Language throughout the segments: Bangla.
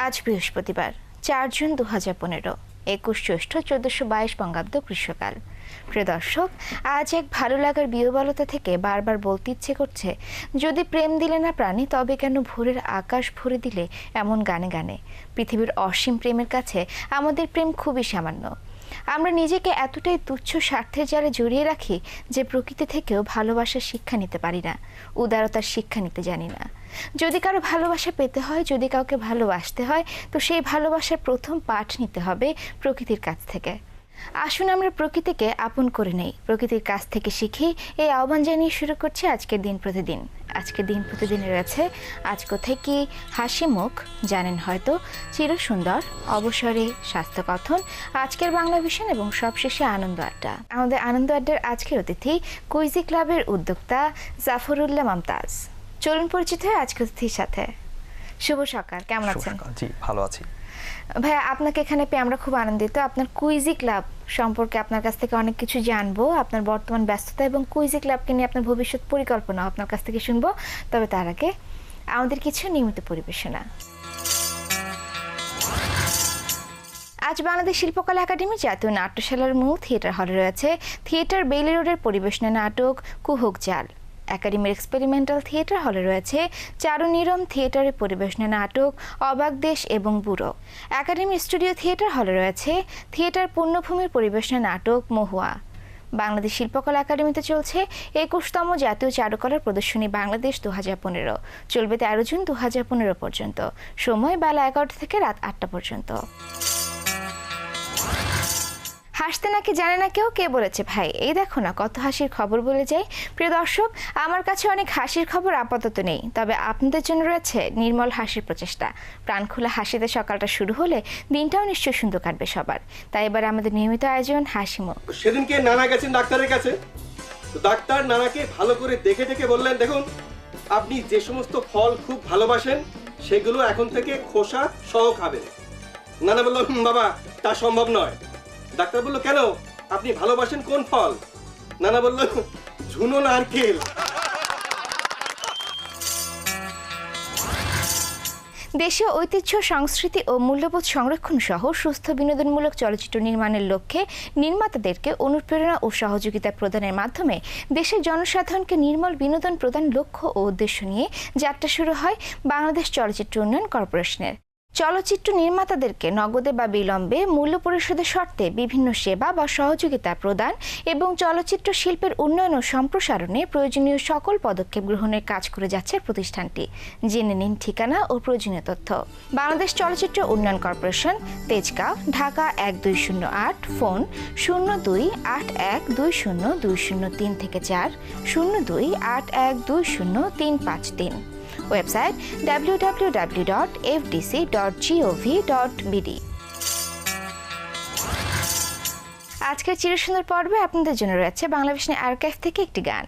আজ বৃহস্পতিবার 4 জুন 2015, 21 জ্যৈষ্ঠ 1422 বঙ্গাব্দ গ্রীষ্মকাল। প্রিয় দর্শক, আজ এক ভালো লাগার বিহ্বলতা থেকে বারবার বলতে ইচ্ছে করছে, যদি প্রেম দিলে না প্রাণী তবে কেন ভোরের আকাশ ভরে দিলে এমন গানে গানে। পৃথিবীর অসীম প্রেমের কাছে আমাদের প্রেম খুবই সামান্য। আমরা নিজেকে এতটাই তুচ্ছ স্বার্থের জালে জড়িয়ে রাখি যে প্রকৃতি থেকেও ভালোবাসার শিক্ষা নিতে পারি না, উদারতার শিক্ষা নিতে জানি না। যদি কারো ভালোবাসা পেতে হয়, যদি কাউকে ভালোবাসতে হয়, তো সেই ভালোবাসার প্রথম পাঠ নিতে হবে প্রকৃতির কাছ থেকে। আসুন আমরা প্রকৃতিকে আপন করে নেই, প্রকৃতির কাছ থেকে শিখি। এই আহ্বান জানিয়ে শুরু করছে আজকের দিন প্রতিদিন। আজকের দিন প্রতিদিনে রয়েছে আজ কোথায় কি, হাসি মুখ, জানেন হয়তো, চিরসুন্দর, অবসরে, স্বাস্থ্য কথন, আজকের বাংলা ভিশন এবং সবশেষে আনন্দ আড্ডা। আমাদের আনন্দ আড্ডার আজকের অতিথি কুইজি ক্লাবের উদ্যোক্তা জাফরুল্লাহ মমতাজ। চলুন পরিচিত হয় আজকের অতিথির সাথে। শুভ সকাল, কেমন আছেন? জি, ভালো আছি ভাইয়া। আপনাকে এখানে পেয়ে আমরা খুব আনন্দিত। আপনার কুইজি ক্লাব সম্পর্কে আপনার কাছ থেকে অনেক কিছু জানবো, আপনার বর্তমান ব্যস্ততা এবং কুইজি ক্লাবকে নিয়ে আপনার ভবিষ্যৎ পরিকল্পনা আপনার কাছ থেকে শুনবো। তবে তার আগে আমাদের কিছু নিয়মিত পরিবেশনা। আজ বাংলাদেশ শিল্পকলা একাডেমি জাতীয় নাট্যশালার মূল থিয়েটার হলে রয়েছে থিয়েটার বেইলি রোডের পরিবেশনা নাটক কুহুক জাল। একাডেমির এক্সপেরিমেন্টাল থিয়েটার হলে রয়েছে চারুনিরম থিয়েটারের পরিবেশনা নাটক অবাক দেশ এবং বুড়ো। একাডেমির স্টুডিও থিয়েটার হলে রয়েছে থিয়েটার পূর্ণভূমির পরিবেশনা নাটক মহুয়া। বাংলাদেশ শিল্পকলা একাডেমিতে চলছে 21তম জাতীয় চারুকলার প্রদর্শনী বাংলাদেশ 2015। চলবে 13 জুন 2015 পর্যন্ত। সময় বেলা 11টা থেকে রাত 8টা পর্যন্ত। হাসতে নাকি জানে না কেউ, কে বলেছে ভাই? এই দেখো না, কত হাসির খবর বলে যাই। প্রিয় দর্শক, আমার কাছে অনেক হাসির খবর আপাতত নেই, তবে আপনাদের জন্য রয়েছে নির্মল হাসির প্রচেষ্টা। প্রাণখোলা হাসিতে সকালটা শুরু হলে দিনটাও নিশ্চয় সুন্দর কাটবে সবার। তাই এবার আমাদের নিয়মিত আয়োজন হাসি মুখ। সেদিনকে নানা গেছেন ডাক্তারের কাছে। ডাক্তার নানাকে ভালো করে দেখে দেখে বললেন, দেখুন আপনি যে সমস্ত ফল খুব ভালোবাসেন সেগুলো এখন থেকে খোসা সহ খাবেন। নানা বলল, বাবা তা সম্ভব নয়। ডাক্তার বলল, কেন, আপনি ভালোবাসেন কোন ফল? নানা বলল, ঝুনো নারকেল। দেশীয় ঐতিহ্য, সংস্কৃতি ও মূল্যবোধ সংরক্ষণ সহ সুস্থ বিনোদনমূলক চলচ্চিত্র নির্মাণের লক্ষ্যে নির্মাতাদেরকে অনুপ্রেরণা ও সহযোগিতা প্রদানের মাধ্যমে দেশের জনসাধারণকে নির্মল বিনোদন প্রদান লক্ষ্য ও উদ্দেশ্য নিয়ে যাত্রা শুরু হয় বাংলাদেশ চলচ্চিত্র উন্নয়ন কর্পোরেশনের। চলচ্চিত্র নির্মাতাদেরকে নগদে বা বিলম্বে মূল্য পরিশোধের শর্তে বিভিন্ন সেবা বা সহযোগিতা প্রদান এবং চলচ্চিত্র শিল্পের উন্নয়ন ও সম্প্রসারণে প্রয়োজনীয় সকল পদক্ষেপ গ্রহণের কাজ করে যাচ্ছে প্রতিষ্ঠানটি। জেনে নিন ঠিকানা ও প্রয়োজনীয় তথ্য। বাংলাদেশ চলচ্চিত্র উন্নয়ন কর্পোরেশন, তেজগাঁও, ঢাকা 1208, ফোন 0281202003 থেকে 4, 0281200353। Website www.fdc.gov.bd। আজকের চিরসুন্দর পর্বে আপনাদের জন্য রয়েছে বাংলা ভিশন আর্কাইভ থেকে একটি গান।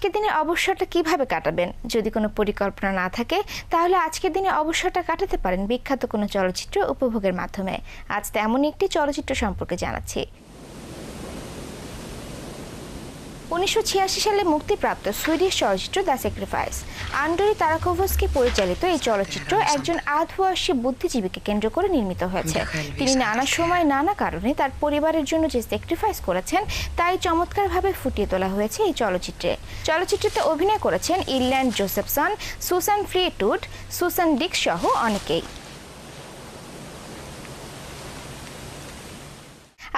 আজকের দিনে অবসরটা কিভাবে কাটাবেন? যদি কোনো পরিকল্পনা না থাকে তাহলে আজকের দিনে অবসরটা কাটাতে পারেন বিখ্যাত কোনো চলচ্চিত্র উপভোগের মাধ্যমে। আজ তেমনই একটি চলচ্চিত্র সম্পর্কে জানাচ্ছি। 1986 সালে মুক্তিপ্রাপ্ত সুইডিশ চলচ্চিত্র দ্য স্যাক্রিফাইস। আন্ডরি তারাকোভস্কি পরিচালিত এই চলচ্চিত্র একজন আধবয়সী বুদ্ধিজীবীকে কেন্দ্র করে নির্মিত হয়েছে। তিনি নানা সময় নানা কারণে তার পরিবারের জন্য যে স্যাক্রিফাইস করেছেন তাই চমৎকারভাবে ফুটিয়ে তোলা হয়েছে এই চলচ্চিত্রে। চলচ্চিত্রতে অভিনয় করেছেন ইরল্যান্ড জোসেফসন, সুসান ফ্রিটুড, সুসান ডিক্স সহ অনেকেই।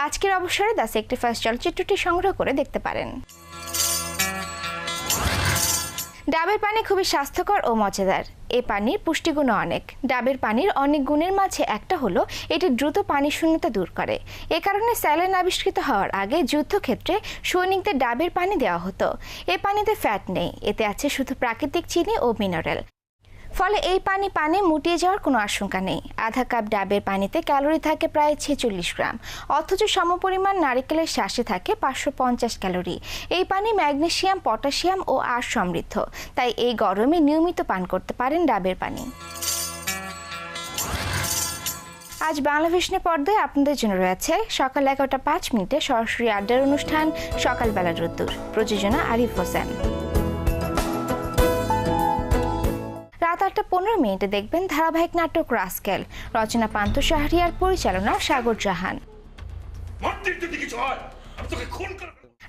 আজকের অবসরে দ্য স্যাক্রিফাইস চলচ্চিত্রটি সংগ্রহ করে দেখতে পারেন। ডাবের পানি খুবই স্বাস্থ্যকর ও মজাদার। এ পানির পুষ্টিগুণ অনেক। ডাবের পানির অনেক গুণের মাঝে একটা হলো এটি দ্রুত পানি শূন্যতা দূর করে। এ কারণে স্যালাইন আবিষ্কৃত হওয়ার আগে যুদ্ধক্ষেত্রে সৈনিকদের ডাবের পানি দেওয়া হতো। এ পানিতে ফ্যাট নেই, এতে আছে শুধু প্রাকৃতিক চিনি ও মিনারেল। ফলে এই পানি মুটিয়ে যাওয়ার কোনো আশঙ্কা নেই। আধা কাপ ডাবের পানিতে ক্যালোরি থাকে প্রায় 46 গ্রাম, অথচ সমপরিমাণ নারিকেলের শ্বাসে থাকে 550 ক্যালোরি। এই পানি ম্যাগনেসিয়াম, পটাশিয়াম ও আঁশ সমৃদ্ধ, তাই এই গরমে নিয়মিত পান করতে পারেন ডাবের পানি। আজ বাংলা ভিশনের পর্দায় আপনাদের জন্য রয়েছে সকাল 11:05 সরাসরি আড্ডার অনুষ্ঠান সকালবেলা রোদ্দুর। প্রযোজনা আরিফ হোসেন। রাত 8:15 দেখবেন ধারাবাহিক নাটক রাস্কেল। রচনা পান্থ শাহরিয়ার, পরিচালনা সাগর জাহান।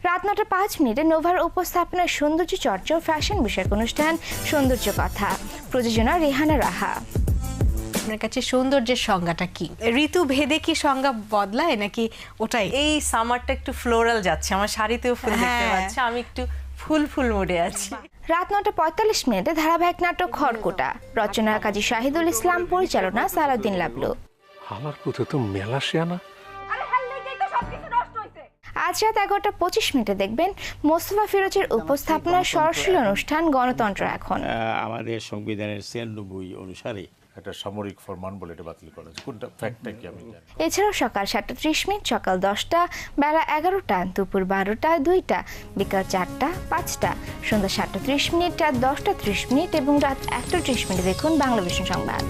রাত 9:05 নোভার উপস্থাপনায় সৌন্দর্য চর্চা ও ফ্যাশন বিষয়ক অনুষ্ঠান সৌন্দর্য কথা। প্রযোজনা রেহানা রাহা। আপনার কাছে সৌন্দর্যের সংজ্ঞাটা কি? ঋতু ভেদে কি সংজ্ঞা বদলায় নাকি ওটাই? এই সামারটা একটু ফ্লোরাল যাচ্ছে, আমার শাড়িতেও ফুল দেখতে পাচ্ছি, আমি একটু ফুল মোডে আছি। রাত 9:45 ধারাবাহিক নাটক খড়কুটা। রচনা কাজী শাহিদুল ইসলাম, পরিচালনা সালাউদ্দিন লাবলু। আমার পুত্র তো মেলা শেয়ানা। আজ রাত 11:25 দেখবেন মোস্তফা ফিরোজের উপস্থাপনায় সরাসরি অনুষ্ঠান গণতন্ত্র এখন। আমাদের সংবিধানের 96 অনুসারে একটা সামরিক ফরমান বলে এটা বাতিল করা হয়েছে। কোনটা ফ্যাক্টটা কি আমি জানি। এছাড়াও সকাল 7:30, সকাল 10টা, বেলা 11টা, দুপুর 12টা, 2টা, বিকাল 4টা, 5টা, সন্ধ্যা 7:30, রাত 10:30 এবং রাত 1:30 দেখুন বাংলা ভিশন সংবাদ।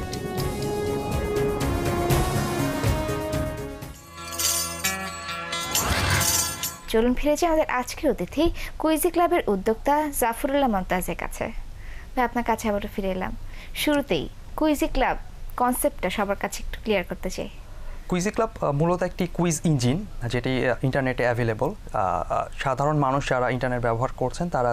চলুন ফিরে যাই আমাদের আজকের অতিথি কুইজি ক্লাবের উদ্যোক্তা জাফরুল্লাহ মমতাজের কাছে। ভাই, আপনার কাছে আবার ফিরে এলাম। শুরুতেই কুইজি ক্লাব কনসেপ্টটা সবার কাছে একটু ক্লিয়ার করতে চাই। কুইজি ক্লাব মূলত একটি কুইজ ইঞ্জিন, যেটি ইন্টারনেটে অ্যাভেলেবল। সাধারণ মানুষ যারা ইন্টারনেট ব্যবহার করছেন তারা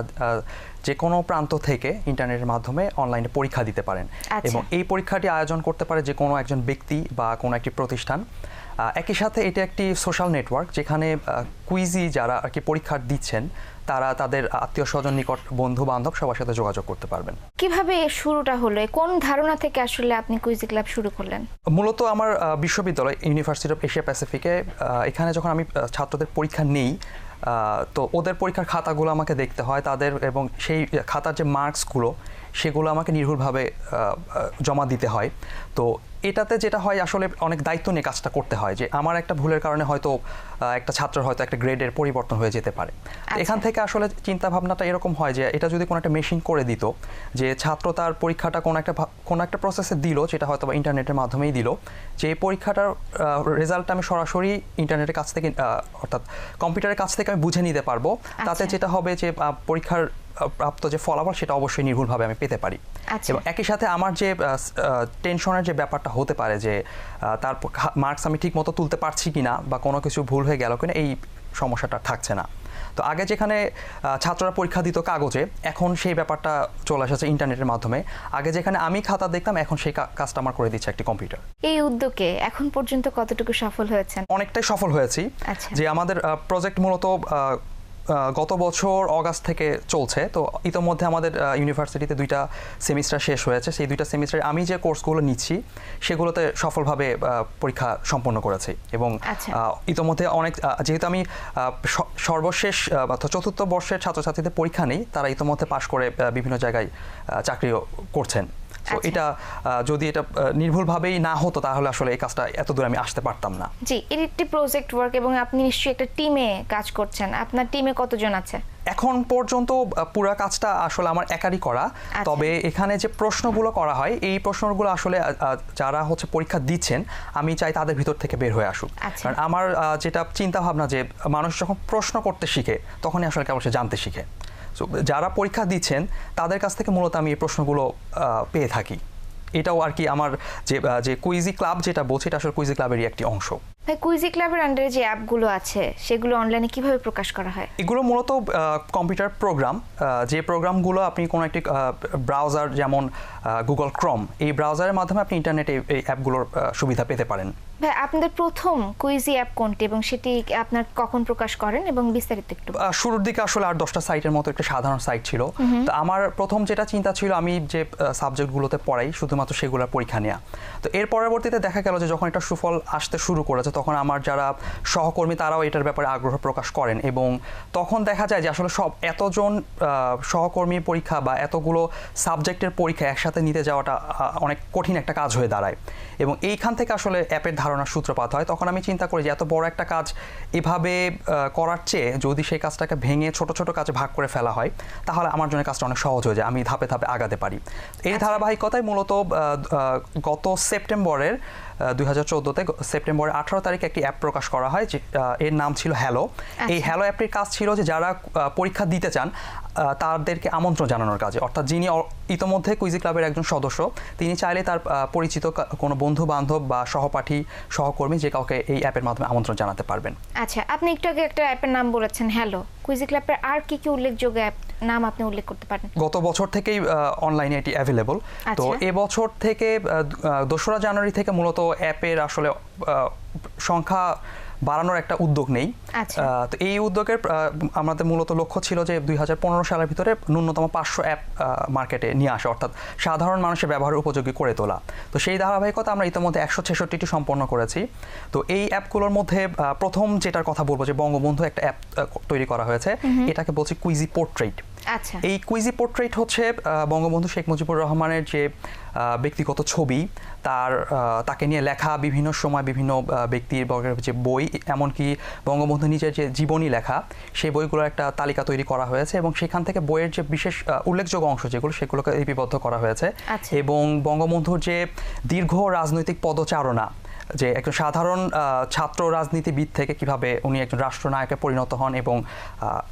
যে কোনো প্রান্ত থেকে ইন্টারনেটের মাধ্যমে অনলাইনে পরীক্ষা দিতে পারেন, এবং এই পরীক্ষাটি আয়োজন করতে পারে যে কোনো একজন ব্যক্তি বা কোনো একটি প্রতিষ্ঠান। একই সাথে এটা একটি সোশ্যাল নেটওয়ার্ক, যেখানে কুইজি যারা আর কি পরীক্ষা দিচ্ছেন তারা তাদের আত্মীয় স্বজন, নিকট বন্ধু বান্ধব সবার সাথে যোগাযোগ করতে পারবেন। কিভাবে শুরুটা হলো? কোন ধারণা থেকে আসলে আপনি কুইজি ক্লাব শুরু করলেন? মূলত আমার বিশ্ববিদ্যালয় ইউনিভার্সিটি অফ এশিয়া প্যাসিফিকে, এখানে যখন আমি ছাত্রদের পরীক্ষা নেই, তো ওদের পরীক্ষার খাতাগুলো আমাকে দেখতে হয় তাদের, এবং সেই খাতার যে মার্কসগুলো সেগুলো আমাকে নির্ভুলভাবে জমা দিতে হয়। তো এটাতে যেটা হয়, আসলে অনেক দায়িত্ব নিয়ে কাজটা করতে হয়, যে আমার একটা ভুলের কারণে হয়তো একটা ছাত্রের হয়তো একটা গ্রেডের পরিবর্তন হয়ে যেতে পারে। এখান থেকে আসলে চিন্তা ভাবনাটা এরকম হয় যে এটা যদি কোনো একটা মেশিন করে দিত, যে ছাত্র তার পরীক্ষাটা কোনো একটা প্রসেসে দিল, যেটা হয়তো বা ইন্টারনেটের মাধ্যমেই দিল, যে এই পরীক্ষাটার রেজাল্টটা আমি সরাসরি ইন্টারনেটের কাছ থেকে, অর্থাৎ কম্পিউটারের কাছ থেকে আমি বুঝে নিতে পারবো। তাতে যেটা হবে যে পরীক্ষার প্রাপ্ত যে ফলাফল সেটা অবশ্যই নির্ভুলভাবে আমি পেতে পারি। এবং একই সাথে আমার যে টেনশনের যে ব্যাপারটা হতে পারে, যে তার মার্কস আমি ঠিক মতো তুলতে পারছি কিনা বা কোনো কিছু ভুল হয়ে গেল কিনা, এই সমস্যাটা থাকছে না। তো আগে যেখানে ছাত্ররা পরীক্ষা দিত কাগজে, এখন সেই ব্যাপারটা চলে এসেছে ইন্টারনেটের মাধ্যমে। আগে যেখানে আমি খাতা দেখতাম, এখন সেই কাজটা আমার করে দিচ্ছে একটি কম্পিউটার। এই উদ্যোগে এখন পর্যন্ত কতটুকু সফল হয়েছেন? অনেকটাই সফল হয়েছি। যে আমাদের প্রজেক্ট মূলত গত বছর অগাস্ট থেকে চলছে। তো ইতোমধ্যে আমাদের ইউনিভার্সিটিতে 2টা সেমিস্টার শেষ হয়েছে। সেই 2টা সেমিস্টারে আমি যে কোর্সগুলো নিচ্ছি সেগুলোতে সফলভাবে পরীক্ষা সম্পন্ন করেছি। এবং ইতোমধ্যে অনেক, যেহেতু আমি সর্বশেষ অর্থাৎ 4র্থ বর্ষের ছাত্রছাত্রীদের পরীক্ষা নেই, তারা ইতোমধ্যে পাশ করে বিভিন্ন জায়গায় চাকরিও করছেন। তো এটা যদি এটা নির্ভুলভাবেই না হতো তাহলে আসলে এই কাজটা এত দূর আমি আসতে পারতাম না। জি, এর একটি প্রজেক্ট ওয়ার্ক, এবং আপনি নিশ্চয়ই একটা টিমে কাজ করছেন। আপনার টিমে কতজন আছে? এখন পর্যন্ত পুরো কাজটা আসলে আমার একারই করা, তবে এখানে যে প্রশ্নগুলো করা হয় এই প্রশ্নগুলো আসলে যারা হচ্ছে পরীক্ষা দিচ্ছেন আমি চাই তাদের ভিতর থেকে বের হয়ে আসুক। কারণ আমার যেটা চিন্তা ভাবনা যে মানুষ যখন প্রশ্ন করতে শিখে তখনই আসলে কেবল সে জানতে শিখে। সো যারা পরীক্ষা দিচ্ছেন তাদের কাছ থেকে মূলত আমি এই প্রশ্নগুলো পেয়ে থাকি। এটাও আর কি আমার যে কুইজি ক্লাব যেটা বলছি এটা আসলে কুইজি ক্লাবেরই একটি অংশ। কুইজি ক্লাবের আন্ডারে যে অ্যাপগুলো আছে সেগুলো অনলাইনে কিভাবে প্রকাশ করা হয়? এগুলো মূলত কম্পিউটার প্রোগ্রাম, যে প্রোগ্রামগুলো আপনি কোনো একটি ব্রাউজার যেমন গুগল ক্রোম, এই ব্রাউজারের মাধ্যমে আপনি ইন্টারনেটে এই অ্যাপগুলোর সুবিধা পেতে পারেন। ভাই আপনাদের প্রথম কুইজি অ্যাপ কোনটি এবং সেটি আপনার কখন প্রকাশ করেন এবং বিস্তারিত একটু? শুরুর দিকে আসলে 8-10টা সাইটের মতো একটা সাধারণ সাইট ছিল। তো আমার প্রথম যেটা চিন্তা ছিল আমি যে সাবজেক্টগুলোতে পড়াই শুধুমাত্র সেগুলোর পরীক্ষা নেওয়া। তো এর পরবর্তীতে দেখা গেল যে যখন এটা সুফল আসতে শুরু করেছে তখন আমার যারা সহকর্মী তারাও এটার ব্যাপারে আগ্রহ প্রকাশ করেন এবং তখন দেখা যায় যে আসলে এতজন সহকর্মী পরীক্ষা বা এতগুলো সাবজেক্টের পরীক্ষা একসাথে নিতে যাওয়াটা অনেক কঠিন একটা কাজ হয়ে দাঁড়ায় এবং এইখান থেকে আসলে অ্যাপের ধারণার সূত্রপাত হয়। তখন আমি চিন্তা করি যে এত বড় একটা কাজ এভাবে করার চেয়ে যদি সেই কাজটাকে ভেঙে ছোট ছোট কাজে ভাগ করে ফেলা হয় তাহলে আমার জন্য কাজটা অনেক সহজ হয়ে যায়, আমি ধাপে ধাপে আগাতে পারি। এই ধারাবাহিকতায় মূলত গত সেপ্টেম্বরের 2014-তে সেপ্টেম্বরের 18 তারিখে একটি অ্যাপ প্রকাশ করা হয় যে এর নাম ছিল হ্যালো। এই হ্যালো অ্যাপটির কাজ ছিল যে যারা পরীক্ষা দিতে চান তাদেরকে আমন্ত্রণ জানানোর কাজে, অর্থাৎ যিনি ইতোমধ্যে কুইজি ক্লাবের একজন সদস্য তিনি চাইলে তার পরিচিত কোনো বন্ধু বান্ধব বা সহপাঠী সহকর্মী যে কাউকে এই অ্যাপের মাধ্যমে আমন্ত্রণ জানাতে পারবেন। আচ্ছা, আপনি একটু আগে একটা অ্যাপের নাম বলেছেন হ্যালো, কুইজি ক্লাবের আর কি কি উল্লেখযোগ্য অ্যাপ নাম আপনি উল্লেখ করতে পারেন? গত বছর থেকেই অনলাইনে এটি অ্যাভেলেবল। তো এবছর থেকে 2রা জানুয়ারি থেকে মূলত অ্যাপের আসলে সংখ্যা বাড়ানোর একটা উদ্যোগ নেই। তো এই উদ্যোগের আমাদের মূলত লক্ষ্য ছিল যে 2015 সালের ভিতরে ন্যূনতম 500 অ্যাপ মার্কেটে নিয়ে আসা, অর্থাৎ সাধারণ মানুষের ব্যবহারের উপযোগী করে তোলা। তো সেই ধারাবাহিকতা আমরা ইতিমধ্যে 166টি সম্পন্ন করেছি। তো এই অ্যাপগুলোর মধ্যে প্রথম যেটার কথা বলবো যে বঙ্গবন্ধু একটা অ্যাপ তৈরি করা হয়েছে, এটাকে বলছি কুইজি পোর্ট্রেট। এই কুইজি পোর্ট্রেট হচ্ছে বঙ্গবন্ধু শেখ মুজিবুর রহমানের যে ব্যক্তিগত ছবি, তাকে নিয়ে লেখা বিভিন্ন সময় বিভিন্ন ব্যক্তির যে বই, এমনকি বঙ্গবন্ধু নিজের যে জীবনী লেখা সেই বইগুলোর একটা তালিকা তৈরি করা হয়েছে এবং সেখান থেকে বইয়ের যে বিশেষ উল্লেখযোগ্য অংশ সেগুলোকে লিপিবদ্ধ করা হয়েছে এবং বঙ্গবন্ধুর যে দীর্ঘ রাজনৈতিক পদচারণা, যে একজন সাধারণ ছাত্র রাজনীতিবিদ থেকে কিভাবে উনি একজন রাষ্ট্রনায়কে পরিণত হন এবং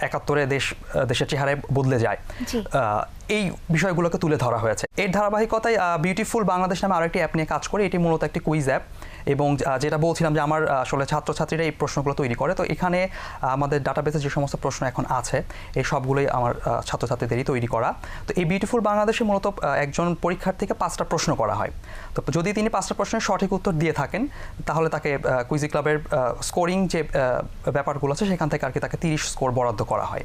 71-এ দেশের চেহারায় বদলে যায়, এই বিষয়গুলোকে তুলে ধরা হয়েছে। এর ধারাবাহিকতায় বিউটিফুল বাংলাদেশ নামে আরেকটি অ্যাপ নিয়ে কাজ করে। এটি মূলত একটি কুইজ অ্যাপ এবং যেটা বলছিলাম যে আমার আসলে ছাত্রছাত্রীরা এই প্রশ্নগুলো তৈরি করে। তো এখানে আমাদের ডাটাবেসে যে সমস্ত প্রশ্ন এখন আছে এই সবগুলোই আমার ছাত্রছাত্রীদেরই তৈরি করা। তো এই বিউটিফুল বাংলাদেশে মূলত একজন পরীক্ষার্থীকে 5টা প্রশ্ন করা হয়। তো যদি তিনি 5টা প্রশ্নের সঠিক উত্তর দিয়ে থাকেন তাহলে তাকে কুইজি ক্লাবের স্কোরিং যে ব্যাপারগুলো আছে সেখান থেকে আর কি তাকে 30 স্কোর বরাদ্দ করা হয়।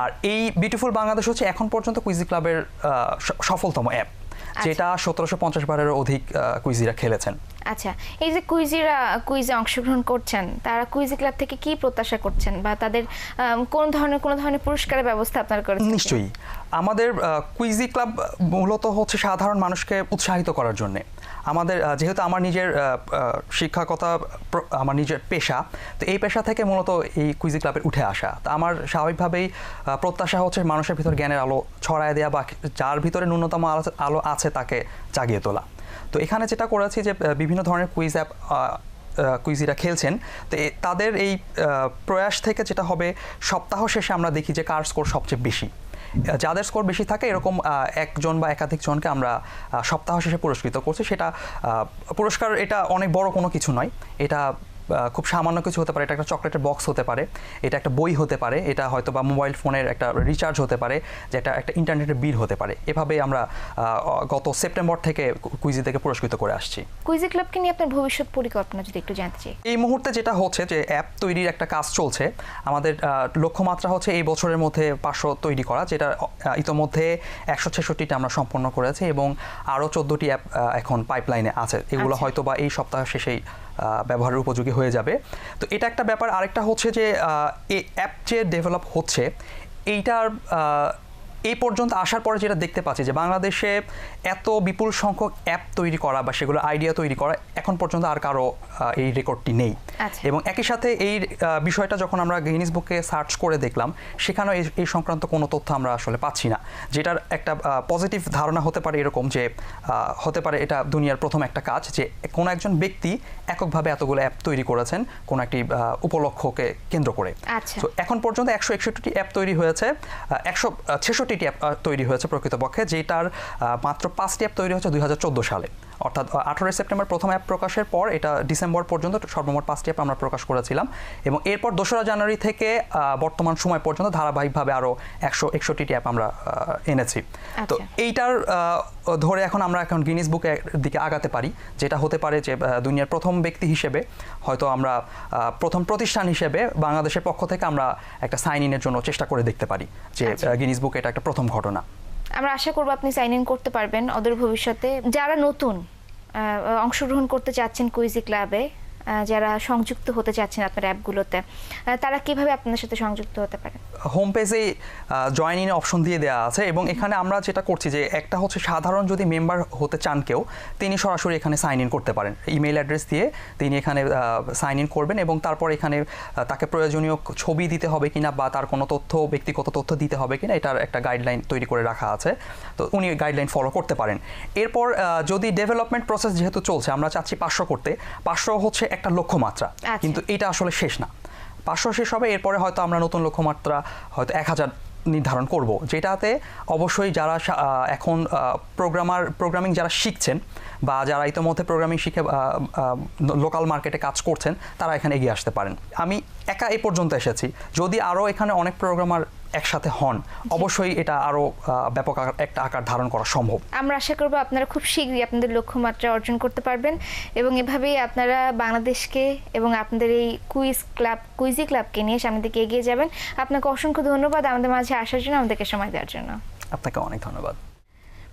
আর এই বিউটিফুল বাংলাদেশ হচ্ছে এখন পর্যন্ত কুইজি ক্লাবের সফলতম অ্যাপ, যেটা 1750 বারেরও অধিক কুইজিরা খেলেছেন। আচ্ছা, এই যে কুইজে অংশগ্রহণ করছেন তারা কুইজি ক্লাব থেকে কি প্রত্যাশা করছেন বা তাদের কোন ধরনের পুরস্কারের ব্যবস্থা আপনারা করেছেন? নিশ্চয়ই, আমাদের কুইজি ক্লাব মূলত হচ্ছে সাধারণ মানুষকে উৎসাহিত করার জন্য। আমাদের যেহেতু আমার নিজের শিক্ষকতা আমার নিজের পেশা, তো এই পেশা থেকে মূলত এই কুইজি ক্লাবের উঠে আসা। তো আমার স্বাভাবিকভাবেই প্রত্যাশা হচ্ছে মানুষের ভিতর জ্ঞানের আলো ছড়ায় দেওয়া বা যার ভিতরে ন্যূনতম আলো আছে তাকে জাগিয়ে তোলা। তো এখানে যেটা করেছি যে বিভিন্ন ধরনের কুইজ অ্যাপ কুইজিরা খেলছেন, তো তাদের এই প্রয়াস থেকে যেটা হবে সপ্তাহ শেষে আমরা দেখি যে কার স্কোর সবচেয়ে বেশি। যাদের স্কোর বেশি থাকে এরকম একজন বা একাধিক জনকে আমরা সপ্তাহ শেষে পুরস্কৃত করছি। সেটা পুরস্কার এটা অনেক বড় কোনো কিছু নয়, এটা খুব সামান্য কিছু হতে পারে, এটা একটা চকলেটের বক্স হতে পারে, এটা একটা বই হতে পারে, এটা হয়তো বা মোবাইল ফোনের একটা রিচার্জ হতে পারে, যেটা একটা ইন্টারনেটের বিল হতে পারে। এভাবে আমরা গত সেপ্টেম্বর থেকে কুইজি থেকে পুরস্কৃত করে আসছি। কুইজি ক্লাবকে নিয়ে আপনার ভবিষ্যৎ পরিকল্পনা যদি একটু জানতে চাই। এই মুহূর্তে যেটা হচ্ছে যে অ্যাপ তৈরির একটা কাজ চলছে। আমাদের লক্ষ্যমাত্রা হচ্ছে এই বছরের মধ্যে 500 তৈরি করা, যেটা ইতোমধ্যে 166টা আমরা সম্পন্ন করেছি এবং আরও 14টি অ্যাপ এখন পাইপলাইনে আছে। এগুলো হয়তো বা এই সপ্তাহ শেষেই ব্যবহারের উপযোগী হয়ে যাবে। তো এটা একটা ব্যাপার। আরেকটা হচ্ছে যে এই অ্যাপ যে ডেভেলপ হচ্ছে এইটার এই পর্যন্ত আসার পরে যেটা দেখতে পাচ্ছি যে বাংলাদেশে এত বিপুল সংখ্যক অ্যাপ তৈরি করা বা সেগুলো আইডিয়া তৈরি করা এখন পর্যন্ত আর কারো এই রেকর্ডটি নেই। আচ্ছা। এবং একই সাথে এই বিষয়টা যখন আমরা গিনিস বুকে সার্চ করে দেখলাম সেখানেও এই সংক্রান্ত কোনো তথ্য আমরা আসলে পাচ্ছি না, যেটার একটা পজিটিভ ধারণা হতে পারে এরকম যে হতে পারে এটা দুনিয়ার প্রথম একটা কাজ যে কোনো একজন ব্যক্তি এককভাবে এতগুলো অ্যাপ তৈরি করেছেন কোনো একটি উপলক্ষকে কেন্দ্র করে। আচ্ছা। তো এখন পর্যন্ত 161টি অ্যাপ তৈরি হয়েছে, 166টি অ্যাপ তৈরি হয়েছে প্রকৃতপক্ষে, যেটার মাত্র 5টি অ্যাপ তৈরি হয়েছে 2014 সালে, অর্থাৎ 18 সেপ্টেম্বর প্রথম অ্যাপ প্রকাশের পর এটা ডিসেম্বর পর্যন্ত সর্বমোট 5টি অ্যাপ আমরা প্রকাশ করেছিলাম এবং এরপর 2রা জানুয়ারি থেকে বর্তমান সময় পর্যন্ত ধারাবাহিকভাবে আরও 161টি অ্যাপ আমরা এনেছি। তো এইটার ধরে আমরা এখন গিনিস বুকের দিকে আগাতে পারি, যেটা হতে পারে যে দুনিয়ার প্রথম ব্যক্তি হিসেবে হয়তো আমরা প্রথম প্রতিষ্ঠান হিসেবে বাংলাদেশের পক্ষ থেকে আমরা একটা সাইন ইনের জন্য চেষ্টা করে দেখতে পারি যে গিনিস বুক এটা একটা প্রথম ঘটনা। আমরা আশা করব আপনি সাইন ইন করতে পারবেন অদূর ভবিষ্যতে। যারা নতুন অংশগ্রহণ করতে চাচ্ছেন কুইজি ক্লাবে, যারা সংযুক্ত হতে চাচ্ছেন আপনার অ্যাপগুলোতে, তারা কিভাবে আপনাদের সাথে সংযুক্ত হতে পারে? হোম পেজে জয়েন ইন অপশন দিয়ে দেওয়া আছে এবং এখানে আমরা যেটা করছি যে একটা হচ্ছে সাধারণ যদি মেম্বার হতে চান কেউ, তিনি সরাসরি এখানে সাইন ইন করতে পারেন, ইমেল অ্যাড্রেস দিয়ে তিনি এখানে সাইন ইন করবেন এবং তারপর এখানে তাকে প্রয়োজনীয় ছবি দিতে হবে কিনা বা তার কোনো তথ্য ব্যক্তিগত তথ্য দিতে হবে কিনা এটার একটা গাইডলাইন তৈরি করে রাখা আছে, তো উনি গাইডলাইন ফলো করতে পারেন। এরপর যদি ডেভেলপমেন্ট প্রসেস যেহেতু চলছে, আমরা চাচ্ছি 500 করতে, 500 হচ্ছে একটা লক্ষ্যমাত্রা, কিন্তু এটা আসলে শেষ না, 500 শেষ হবে, এরপরে হয়তো আমরা নতুন লক্ষ্যমাত্রা হয়তো 1000 নির্ধারণ করব, যেটাতে অবশ্যই যারা এখন প্রোগ্রামিং যারা শিখছেন বা যারা ইতিমধ্যে প্রোগ্রামিং শিখে লোকাল মার্কেটে কাজ করছেন তারা এখানে এগিয়ে আসতে পারেন। আমি একা এই পর্যন্ত এসেছি, যদি আরও এখানে অনেক প্রোগ্রামার একসাথে হন অবশ্যই এটা আরও ব্যাপক একটা আকার ধারণ করা সম্ভব। আমরা আশা করব আপনারা খুব শীঘ্রই আপনাদের লক্ষ্যমাত্রা অর্জন করতে পারবেন এবং এভাবেই আপনারা বাংলাদেশকে এবং আপনাদের এই কুইজি ক্লাবকে নিয়ে সামনের দিকে এগিয়ে যাবেন। আপনাকে অসংখ্য ধন্যবাদ আমাদের মাঝে আসার জন্য, আমাদেরকে সময় দেওয়ার জন্য। আপনাকে অনেক ধন্যবাদ।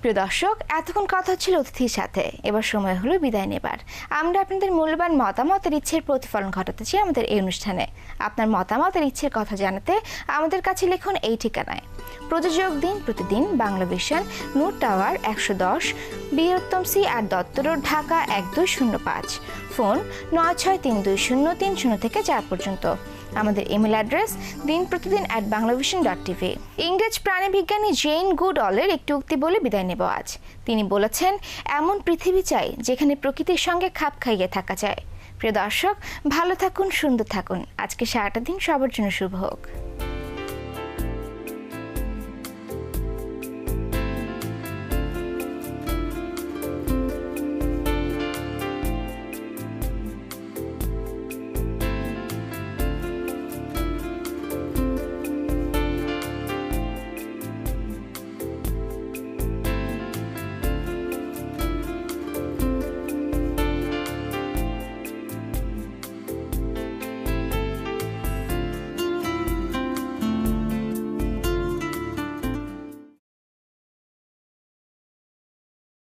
প্রিয় দর্শক, এতক্ষণ কথা হচ্ছিল অতিথির সাথে, এবার সময় হলো বিদায় নেবার। আমরা আপনাদের মূল্যবান মতামতের ইচ্ছের প্রতিফলন ঘটাতে চাই আমাদের এই অনুষ্ঠানে। আপনার মতামতের ইচ্ছের কথা জানাতে আমাদের কাছে লিখুন এই ঠিকানায়। প্রযোজক দিন প্রতিদিন, বাংলাভিশন, নূর টাওয়ার 110, বৃহত্তম সি আর দত্ত রোড, ঢাকা 1205। ফোন 963203 থেকে 4 পর্যন্ত। আমাদের ইমেল অ্যাড্রেস dinprotidin@banglavision.tv। ইংরেজ প্রাণীবিজ্ঞানী জেন গুডঅলের একটি উক্তি বলে বিদায় নেব আজ। তিনি বলেছেন, এমন পৃথিবী চাই যেখানে প্রকৃতির সঙ্গে খাপ খাইয়ে থাকা যায়। প্রিয় দর্শক, ভালো থাকুন, সুন্দর থাকুন। আজকে সারাটা দিন সবার জন্য শুভ হোক।